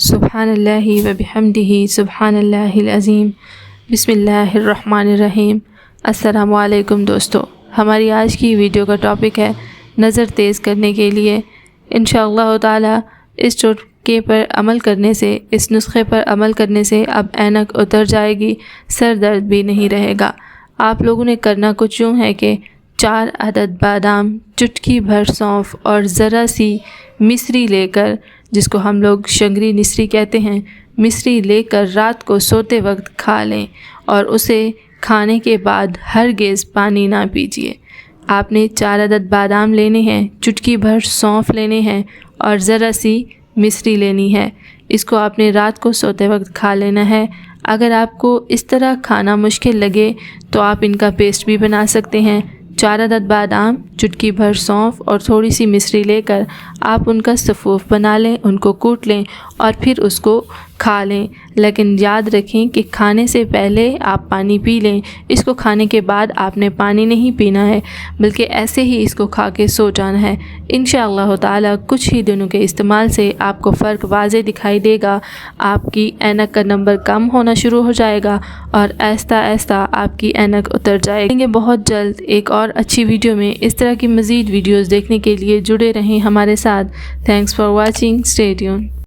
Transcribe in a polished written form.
سبحان اللہ و بحمدہ سبحان اللہ العظیم بسم اللہ الرحمن الرحیم۔ السلام علیکم دوستو، ہماری آج کی ویڈیو کا ٹاپک ہے نظر تیز کرنے کے لیے۔ انشاءاللہ تعالی اس ٹوٹکے پر عمل کرنے سے، اس نسخے پر عمل کرنے سے اب اینک اتر جائے گی، سر درد بھی نہیں رہے گا۔ آپ لوگوں نے کرنا کچھ یوں ہے کہ 4 عدد بادام، چٹکی بھر سونف اور ذرا سی مصری لے کر، جس کو ہم لوگ شنگری مصری کہتے ہیں، مصری لے کر رات کو سوتے وقت کھا لیں، اور اسے کھانے کے بعد ہرگز پانی نہ پیجیے۔ آپ نے 4 عدد بادام لینے ہیں، چٹکی بھر سونف لینے ہیں اور ذرا سی مصری لینی ہے۔ اس کو آپ نے رات کو سوتے وقت کھا لینا ہے۔ اگر آپ کو اس طرح کھانا مشکل لگے تو آپ ان کا پیسٹ بھی بنا سکتے ہیں۔ 4 عدد بادام، چٹکی بھر سونف اور تھوڑی سی مصری لے کر آپ ان کا سفوف بنا لیں، ان کو کوٹ لیں اور پھر اس کو کھا لیں۔ لیکن یاد رکھیں کہ کھانے سے پہلے آپ پانی پی لیں۔ اس کو کھانے کے بعد آپ نے پانی نہیں پینا ہے، بلکہ ایسے ہی اس کو کھا کے سو جانا ہے۔ انشاءاللہ تعالی کچھ ہی دنوں کے استعمال سے آپ کو فرق واضح دکھائی دے گا۔ آپ کی اینک کا نمبر کم ہونا شروع ہو جائے گا اور آہستہ آہستہ آپ کی اینک اتر جائے گی۔ بہت جلد ایک اور اچھی ویڈیو میں اس طرح کی مزید ویڈیوز دیکھنے کے لیے جڑے رہیں ہمارے ساتھ۔ Thanks for watching, stay tune.